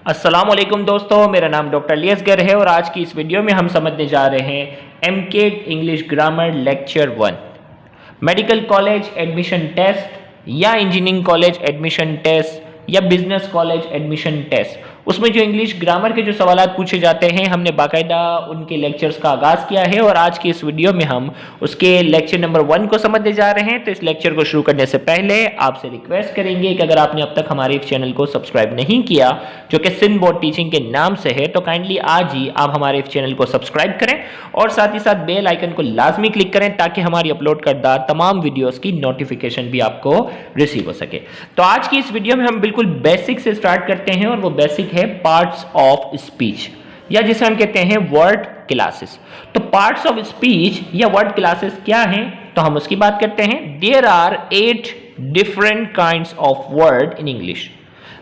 अस्सलाम वालेकुम दोस्तों, मेरा नाम डॉक्टर अलियास गर है और आज की इस वीडियो में हम समझने जा रहे हैं MCAT English grammar lecture 1 medical college admission test या इंजीनियरिंग कॉलेज एडमिशन टेस्ट या बिजनेस कॉलेज एडमिशन टेस्ट। उसमें जो इंग्लिश ग्रामर के जो सवाल पूछे जाते हैं हमने बाकायदा उनके लेक्चर्स का आगाज़ किया है और आज की इस वीडियो में हम उसके लेक्चर नंबर 1 को समझने जा रहे हैं। तो इस लेक्चर को शुरू करने से पहले आपसे रिक्वेस्ट करेंगे कि अगर आपने अब तक हमारे इस चैनल को सब्सक्राइब नहीं किया जो कि सिंध बोर्ड टीचिंग के नाम से है, तो काइंडली आज ही आप हमारे इस चैनल को सब्सक्राइब करें और साथ ही साथ बेल आइकन को लाजमी क्लिक करें ताकि हमारी अपलोड करदा तमाम वीडियोस की नोटिफिकेशन भी आपको रिसीव हो सके। तो आज की इस वीडियो में हम बिल्कुल बेसिक से स्टार्ट करते हैं और वो बेसिक है पार्ट्स ऑफ स्पीच या जिसे हम कहते हैं वर्ड क्लासेस। तो पार्ट्स ऑफ स्पीच या वर्ड क्लासेस क्या हैं, तो हम उसकी बात करते हैं। There are 8 different kinds of word in English.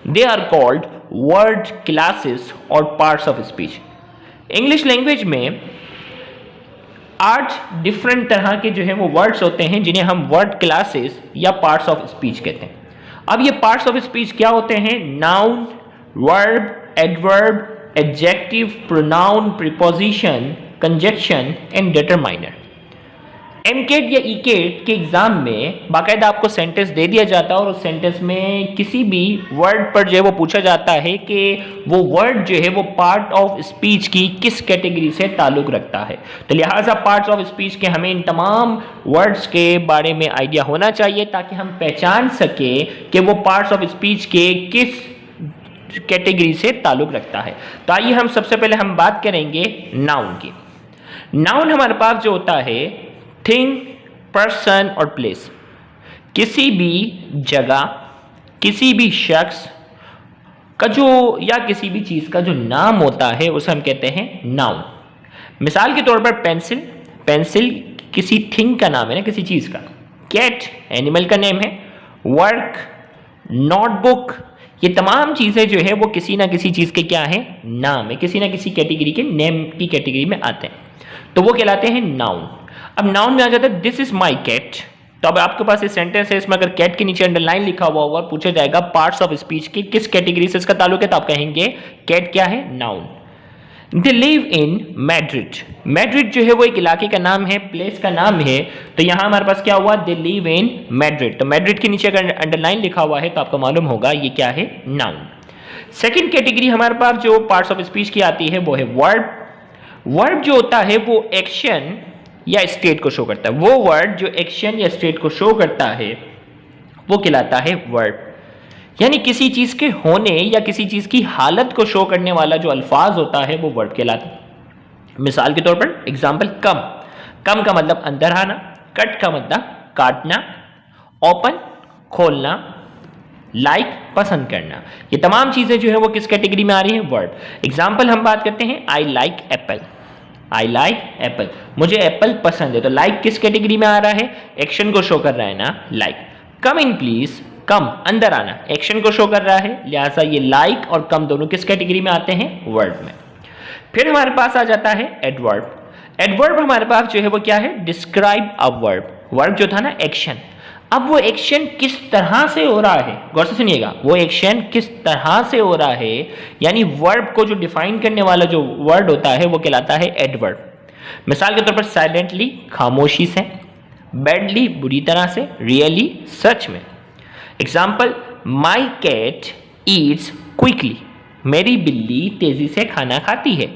They are called word classes और parts of speech. English language में 8 डिफरेंट तरह के जो है वो वर्ड्स होते हैं जिन्हें हम वर्ड क्लासेस या पार्ट्स ऑफ स्पीच कहते हैं। अब ये पार्ट्स ऑफ स्पीच क्या होते हैं? Noun, verb, adverb, adjective, pronoun, preposition, conjunction and determiner. AMCAT या ईकेट के एग्जाम में बाकायदा आपको सेंटेंस दे दिया जाता है और उस सेंटेंस में किसी भी वर्ड पर जो है वो पूछा जाता है कि वो वर्ड जो है वो पार्ट ऑफ स्पीच की किस कैटेगरी से ताल्लुक रखता है। तो लिहाजा पार्ट्स ऑफ स्पीच के हमें इन तमाम वर्ड्स के बारे में आइडिया होना चाहिए ताकि हम पहचान सके कि वो पार्ट्स ऑफ स्पीच के किस कैटेगरी से ताल्लुक रखता है। तो आइए हम सबसे पहले हम बात करेंगे नाउन की। नाउन हमारे पास जो होता है थिंग, पर्सन और प्लेस। किसी भी जगह, किसी भी शख्स का जो या किसी भी चीज का जो नाम होता है उसे हम कहते हैं नाउन। मिसाल के तौर पर पेंसिल, पेंसिल किसी थिंग का नाम है ना, किसी चीज का। कैट एनिमल का नेम है। वर्क, नोटबुक, ये तमाम चीजें जो है वो किसी ना किसी चीज के क्या है, नाम है, किसी ना किसी कैटेगरी के नेम की कैटेगरी में आते हैं, तो वो कहलाते हैं नाउन। अब नाउन में आ जाता है दिस इज माई कैट। तो अब आपके पास ये सेंटेंस है, इसमें अगर कैट के नीचे अंडरलाइन लिखा हुआ होगा और पूछा जाएगा पार्ट्स ऑफ स्पीच की किस कैटेगरी से इसका ताल्लुक है, तो आप कहेंगे कैट क्या है, noun. They live in Madrid. Madrid जो है वो एक इलाके का नाम है, प्लेस का नाम है। तो यहां हमारे पास क्या हुआ, दे लिव इन मैड्रिड। तो मैड्रिड के नीचे अगर अंडरलाइन लिखा हुआ है तो आपको मालूम होगा ये क्या है, नाउन। सेकेंड कैटेगरी हमारे पास जो पार्ट्स ऑफ स्पीच की आती है वो है वर्ब। वर्ब जो होता है वो एक्शन या स्टेट को शो करता है। वो वर्ड जो एक्शन या स्टेट को शो करता है वो कहलाता है वर्ब। यानी किसी चीज के होने या किसी चीज की हालत को शो करने वाला जो अल्फाज होता है वो वर्ब कहलाता है। मिसाल के तौर पर एग्जाम्पल, कम। कम का मतलब अंदर आना, कट का मतलब काटना, ओपन खोलना, लाइक पसंद करना। ये तमाम चीजें जो है वो किस कैटेगरी में आ रही है, वर्ब। एग्जाम्पल हम बात करते हैं, I like Apple. I like Apple, मुझे एप्पल पसंद है। तो लाइक किस कैटेगरी में आ रहा है, एक्शन को शो कर रहा है ना, लाइक। कम इन प्लीज, कम अंदर आना एक्शन को शो कर रहा है, लिहाजा ये लाइक और कम दोनों किस कैटेगरी में आते हैं, वर्ब में। फिर हमारे पास आ जाता है एडवर्ब। एडवर्ब हमारे पास जो है वो क्या है, डिस्क्राइब अ वर्ब। वर्ब जो था ना एक्शन, अब वो एक्शन किस तरह से हो रहा है, गौर से सुनिएगा, वो एक्शन किस तरह से हो रहा है, यानी वर्ब को जो डिफाइन करने वाला जो वर्ड होता है वो कहलाता है एडवर्ब। मिसाल के तौर पर साइलेंटली खामोशी से, बैडली बुरी तरह से, रियली सच में। Example, my cat eats quickly. मेरी बिल्ली तेजी से खाना खाती है।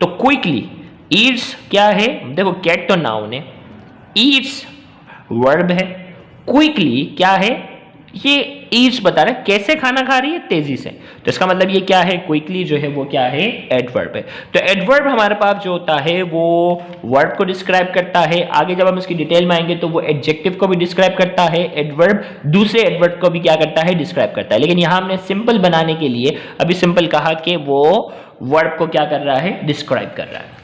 तो क्विकली, ईट्स क्या है, देखो कैट तो नाउन है, ईट्स वर्ब है, क्विकली क्या है, ये ईट्स बता रहा है कैसे खाना खा रही है, तेजी से। तो इसका मतलब ये क्या है, क्विकली जो है वो क्या है, एडवर्ब है। तो एडवर्ब हमारे पास जो होता है वो वर्ब को डिस्क्राइब करता है। आगे जब हम इसकी डिटेल में आएंगे तो वो एडजेक्टिव को भी डिस्क्राइब करता है, एडवर्ब दूसरे एडवर्ब को भी क्या करता है, डिस्क्राइब करता है। लेकिन यहाँ हमने सिंपल बनाने के लिए अभी सिंपल कहा कि वो वर्ब को क्या कर रहा है, डिस्क्राइब कर रहा है।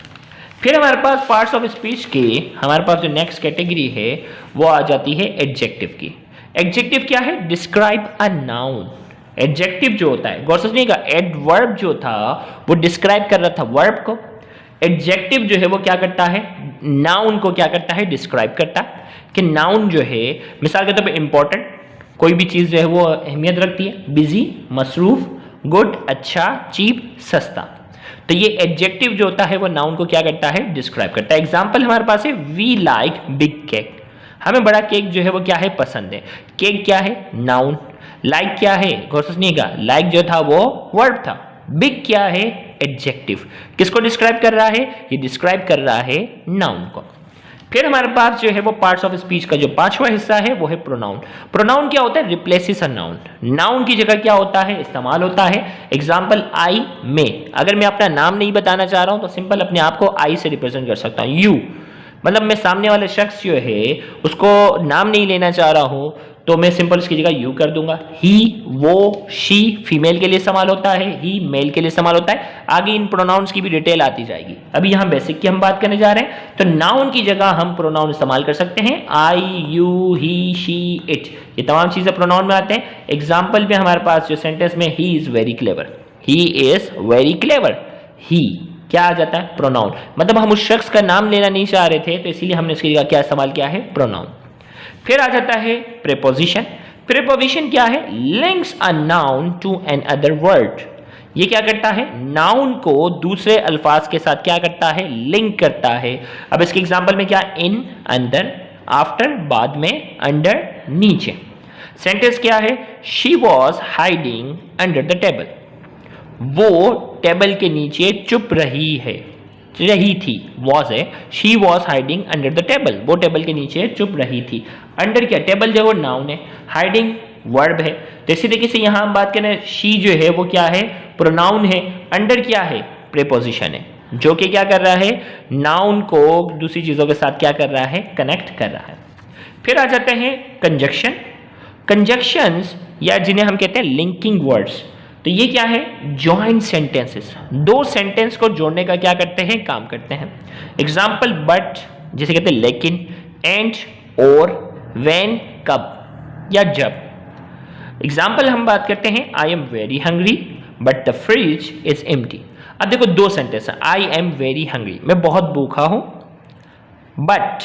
फिर हमारे पास पार्ट्स ऑफ स्पीच के हमारे पास जो नेक्स्ट कैटेगरी है वो आ जाती है एडजेक्टिव की। एडजेक्टिव क्या है, डिस्क्राइब अ नाउन। एडजेक्टिव जो होता है, गौर से सुनिएगा, एडवर्ब जो था वो डिस्क्राइब कर रहा था वर्ब को, एडजेक्टिव जो है वो क्या करता है, नाउन को क्या करता है, डिस्क्राइब करता है। कि नाउन जो है मिसाल के तौर पर इंपॉर्टेंट, कोई भी चीज जो है वो अहमियत रखती है, बिजी मसरूफ, गुड अच्छा, चीप सस्ता। तो ये एडजेक्टिव जो होता है वो नाउन को क्या करता है, डिस्क्राइब करता है। एग्जाम्पल हमारे पास है वी लाइक बिग केक, हमें बड़ा केक जो है वो क्या है, पसंद है। केक क्या है, नाउन। लाइक क्या है, गौर से सुनिएगा, लाइक जो था वो वर्ब था। बिग क्या है, एडजेक्टिव। किसको डिस्क्राइब कर रहा है, ये डिस्क्राइब कर रहा है नाउन को। फिर हमारे पास जो है वो पार्ट्स ऑफ स्पीच का जो पांचवा हिस्सा है वो है प्रोनाउन। प्रोनाउन क्या होता है, रिप्लेसेस अ नाउन। नाउन की जगह क्या होता है, इस्तेमाल होता है। एग्जांपल आई मे, अगर मैं अपना नाम नहीं बताना चाह रहा हूं तो सिंपल अपने आप को आई से रिप्रेजेंट कर सकता हूं। यू, मतलब मैं सामने वाले शख्स जो है उसको नाम नहीं लेना चाह रहा हूं तो मैं सिंपल इसकी जगह यू कर दूंगा। ही, वो, शी फीमेल के लिए इस्तेमाल होता है, ही मेल के लिए इस्तेमाल होता है। आगे इन प्रोनाउंस की भी डिटेल आती जाएगी, अभी यहां बेसिक की हम बात करने जा रहे हैं। तो नाउन की जगह हम प्रोनाउन इस्तेमाल कर सकते हैं, आई, यू, ही, शी, इट, ये तमाम चीजें प्रोनाउन में आते हैं। एग्जाम्पल में हमारे पास जो सेंटेंस में he is very clever, he is very clever, he क्या आ जाता है, प्रोनाउन। मतलब हम उस शख्स का नाम लेना नहीं चाह रहे थे तो इसीलिए हमने इसकी जगह क्या इस्तेमाल किया है, प्रोनाउन। फिर आ जाता है प्रीपोजिशन। प्रीपोजिशन क्या है, links a noun to another word. ये क्या करता है, नाउन को दूसरे अल्फाज के साथ क्या करता है, लिंक करता है। अब इसके एग्जांपल में क्या, इन अंदर, आफ्टर बाद में, अंडर नीचे। सेंटेंस क्या है, she was hiding under the table, वो टेबल के नीचे चुप रही है, रही थी, वॉज है, she was hiding under the table, वो टेबल के नीचे चुप रही थी। अंडर क्या, टेबल जो वो नाउन है, हाइडिंग वर्ब है। तो इसी तरीके से यहां हम बात करें, शी जो है वो क्या है, प्रोनाउन है। अंडर क्या है, प्रीपोजिशन है, जो कि क्या कर रहा है, नाउन को दूसरी चीजों के साथ क्या कर रहा है, कनेक्ट कर रहा है। फिर आ जाते हैं कंजक्शन। कंजक्शंस या जिन्हें हम कहते हैं लिंकिंग वर्ड्स, तो ये क्या है, जॉइंट सेंटेंसेस, दो सेंटेंस को जोड़ने का क्या करते हैं, काम करते हैं। एग्जाम्पल बट, जिसे कहते हैं लेकिन, एंड, और, व्हेन कब या जब। एग्जाम्पल हम बात करते हैं, I am very hungry but the fridge is empty. अब देखो दो सेंटेंस है, आई एम वेरी हंग्री, मैं बहुत भूखा हूं, but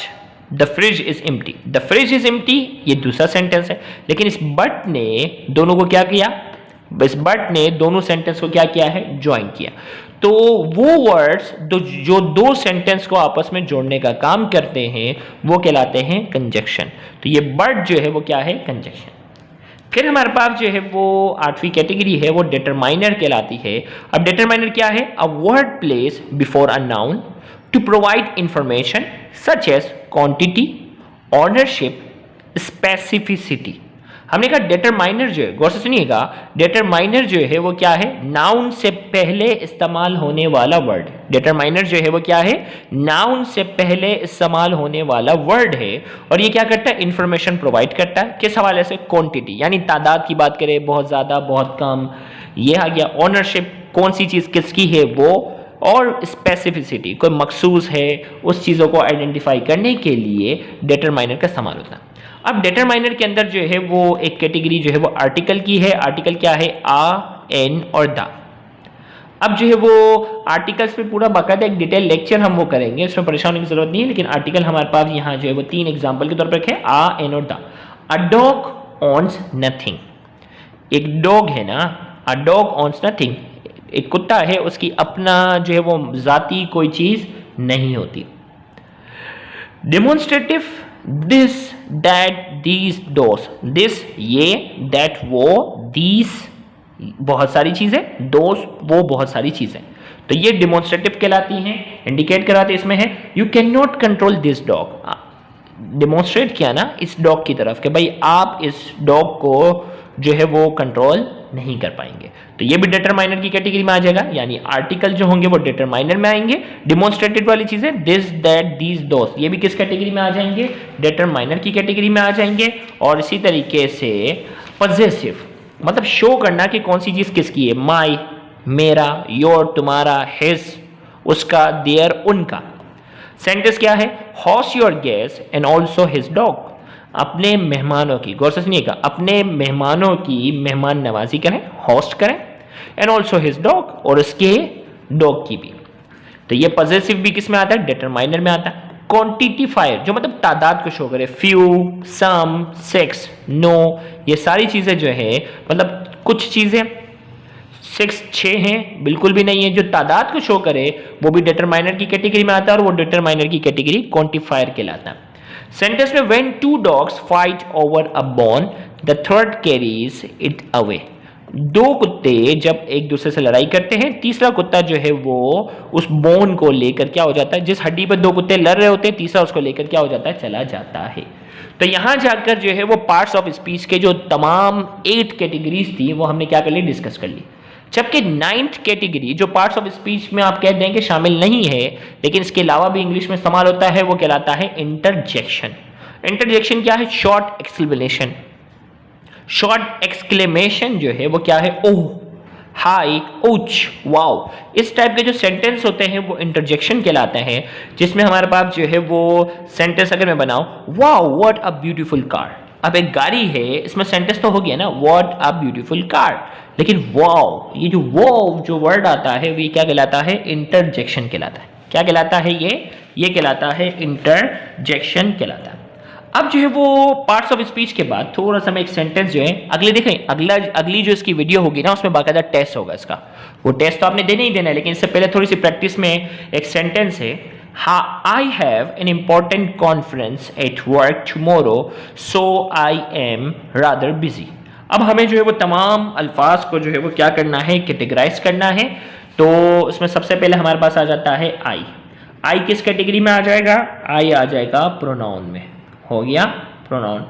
the fridge is empty, the fridge is empty ये दूसरा सेंटेंस है। लेकिन इस बट ने दोनों को क्या किया, इस बट ने दोनों सेंटेंस को क्या किया है, ज्वाइन किया। तो वो वर्ड्स जो दो सेंटेंस को आपस में जोड़ने का काम करते हैं वो कहलाते हैं कंजक्शन। तो ये बट जो है वो क्या है, कंजक्शन। फिर हमारे पास जो है वो आठवीं कैटेगरी है वो डिटरमाइनर कहलाती है। अब डिटरमाइनर क्या है, a word place before a noun to provide information such as quantity, ownership, specificity. हमने कहा डिटरमाइनर जो है, गौर से सुनिएगा, डिटरमाइनर जो है वो क्या है, नाउन से पहले इस्तेमाल होने वाला वर्ड। डिटरमाइनर जो है वो क्या है, नाउन से पहले इस्तेमाल होने वाला वर्ड है। और ये क्या करता है, इंफॉर्मेशन प्रोवाइड करता है। किस हवाले से, क्वांटिटी यानी तादाद की बात करें, बहुत ज्यादा बहुत कम, ये आ गया। ऑनरशिप, कौन सी चीज किसकी है वो, और स्पेसिफिसिटी, कोई मखसूस है, उस चीज़ों को आइडेंटिफाई करने के लिए डिटरमाइनर का इस्तेमाल होता है। अब डिटरमाइनर के अंदर जो है वो एक कैटेगरी जो है वो आर्टिकल की है। आर्टिकल क्या है, आ, एन और द। अब जो है वो आर्टिकल्स पे पूरा बाकायदा एक डिटेल लेक्चर हम वो करेंगे, इसमें परेशान होने की जरूरत नहीं है। लेकिन आर्टिकल हमारे पास यहाँ जो है वो तीन एग्जाम्पल के तौर पर रखे, आ, एन और द। अ डॉग ऑन्स नथिंग, एक डॉग है ना, अ डॉग ऑन्स नथिंग, एक कुत्ता है, उसकी अपना जो है वो जाती कोई चीज नहीं होती। Demonstrative, this, that, these, those, this ये, दैट वो, दीज बहुत सारी चीजें, दोस वो बहुत सारी चीजें। तो ये डिमॉन्स्ट्रेटिव कहलाती हैं, इंडिकेट कराते इसमें है। You can not control this dog, demonstrate किया ना इस डॉग की तरफ कि भाई आप इस डॉग को जो है वो कंट्रोल नहीं कर पाएंगे। तो ये भी डिटरमाइनर की कैटेगरी में आ जाएगा, यानी आर्टिकल जो होंगे वो डिटरमाइनर में आएंगे। डिमॉन्स्ट्रेटेड वाली चीजें दिस, दैट, दीज, दोस, ये भी किस कैटेगरी में आ जाएंगे, डिटरमाइनर की कैटेगरी में आ जाएंगे। और इसी तरीके से पॉजेसिव, मतलब शो करना कि कौन सी चीज किसकी है, माई मेरा, योर तुम्हारा, हिज उसका, देयर उनका। सेंटेंस क्या है, host your guest and also his dog, अपने मेहमानों की, गौर से सुनिएगा, अपने मेहमानों की मेहमान नवाजी करें, होस्ट करें, एंड ऑल्सो हिज डॉग, और उसके डॉग की भी। तो ये पॉजेसिव भी किस में आता है, डिटरमाइनर में आता है। क्वांटिटीफायर जो मतलब तादाद को शो करे, फ्यू, सम, सिक्स, नो, ये सारी चीजें जो है मतलब कुछ चीजें 6 हैं, बिल्कुल भी नहीं है। जो तादाद को शो करे वो भी डिटरमाइनर की कैटेगरी में आता है, और वो डिटरमाइनर की कैटेगरी क्वांटिफायर कहलाता है। सेंटेंस में when 2 dogs fight over a bone the third carries it away. 2 कुत्ते जब एक दूसरे से लड़ाई करते हैं, तीसरा कुत्ता जो है वो उस बोन को लेकर क्या हो जाता है, जिस हड्डी पर 2 कुत्ते लड़ रहे होते हैं, तीसरा उसको लेकर क्या हो जाता है, चला जाता है। तो यहां जाकर जो है वो पार्ट्स ऑफ स्पीच के जो तमाम 8 कैटेगरीज थी वो हमने क्या कर ली, डिस्कस कर ली। जबकि 9th कैटेगरी जो पार्ट्स ऑफ स्पीच में आप कह दें कि शामिल नहीं है, लेकिन इसके अलावा भी इंग्लिश में इस्तेमाल होता है, वो कहलाता है इंटरजेक्शन। इंटरजेक्शन क्या है, शॉर्ट एक्सक्लेमेशन। शॉर्ट एक्सक्लेमेशन जो है वो क्या है, ओह, हाई, उच, वाओ, इस टाइप के जो सेंटेंस होते हैं वो इंटरजेक्शन कहलाते हैं, जिसमें हमारे पास जो है वो सेंटेंस अगर मैं बनाऊं, wow what a beautiful car. अब एक गाड़ी है, इसमें सेंटेंस तो हो गया ना, व्हाट अ ब्यूटीफुल कार, लेकिन वाओ, ये जो वाओ जो वर्ड आता है वो क्या कहलाता है, इंटरजेक्शन कहलाता है। क्या कहलाता है ये कहलाता है इंटरजेक्शन कहलाता है। अब जो है वो पार्ट्स ऑफ स्पीच के बाद थोड़ा सा मैं एक सेंटेंस जो है अगले देखें, अगली जो इसकी वीडियो होगी ना उसमें बाकायदा टेस्ट होगा इसका। वो टेस्ट तो आपने देना ही देना है, लेकिन इससे पहले थोड़ी सी प्रैक्टिस में एक सेंटेंस है, I have an important conference at work tomorrow so I am rather busy. अब हमें जो है वो तमाम अल्फाज को जो है वो क्या करना है, कैटेगराइज करना है। तो इसमें सबसे पहले हमारे पास आ जाता है आई किस कैटेगरी में आ जाएगा, आई आ जाएगा प्रोनाउन में, हो गया प्रोनाउन।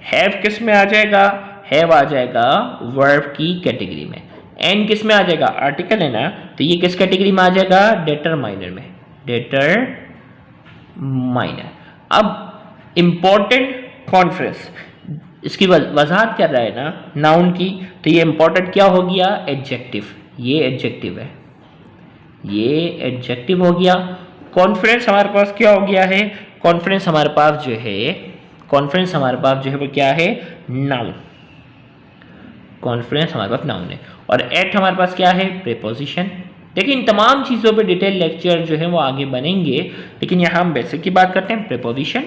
हैव किस में आ जाएगा, हैव आ जाएगा वर्ब की कैटेगरी में। एन किस में आ जाएगा, आर्टिकल है ना, तो ये किस कैटेगरी में आ जाएगा, डिटरमाइनर में, डिटरमाइनर। अब इंपॉर्टेंट कॉन्फ्रेंस इसकी वजाहत कर रहा है ना नाउन की, तो ये इंपॉर्टेंट क्या हो गया, एडजेक्टिव। ये एडजेक्टिव है, ये एडजेक्टिव हो गया। कॉन्फ्रेंस हमारे पास क्या हो गया है, कॉन्फ्रेंस हमारे पास जो है वो क्या है, नाउन। कॉन्फ्रेंस हमारे पास नाउन है। और एट हमारे पास क्या है, प्रीपोजिशन। देखिए इन तमाम चीज़ों पे डिटेल लेक्चर जो है वो आगे बनेंगे, लेकिन यहाँ हम बेसिक की बात करते हैं, प्रीपोजिशन।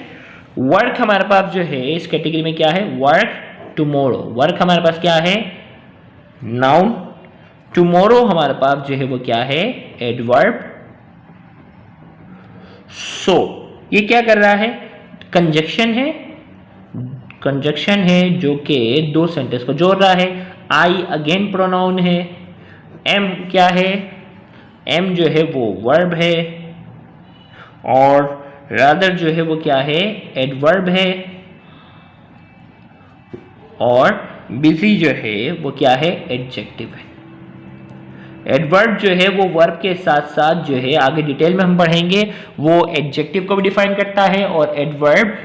वर्क हमारे पास जो है इस कैटेगरी में क्या है, वर्क टुमारो। वर्क हमारे पास क्या है, नाउन। टुमारो हमारे पास जो है वो क्या है, एडवर्ब। सो ये क्या कर रहा है, कंजक्शन है जो कि 2 सेंटेंस को जोड़ रहा है। आई अगेन प्रोनाउन है। एम क्या है, एम जो है वो वर्ब है, और रादर जो है वो क्या है, एडवर्ब है, और बिजी जो है वो क्या है, एडजेक्टिव है। एडवर्ब जो है वो वर्ब के साथ साथ जो है आगे डिटेल में हम पढ़ेंगे, वो एडजेक्टिव को भी डिफाइन करता है, और एडवर्ब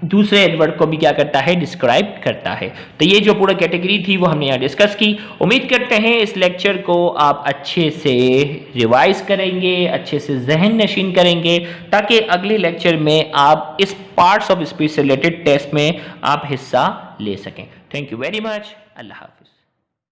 दूसरे एडवर्ब को भी क्या करता है, डिस्क्राइब करता है। तो ये जो पूरा कैटेगरी थी वो हमने यहाँ डिस्कस की। उम्मीद करते हैं इस लेक्चर को आप अच्छे से रिवाइज करेंगे, अच्छे से जहन नशीन करेंगे, ताकि अगले लेक्चर में आप इस पार्ट्स ऑफ स्पीच से रिलेटेड टेस्ट में आप हिस्सा ले सकें। Thank you very much. अल्लाह हाफ़िज़।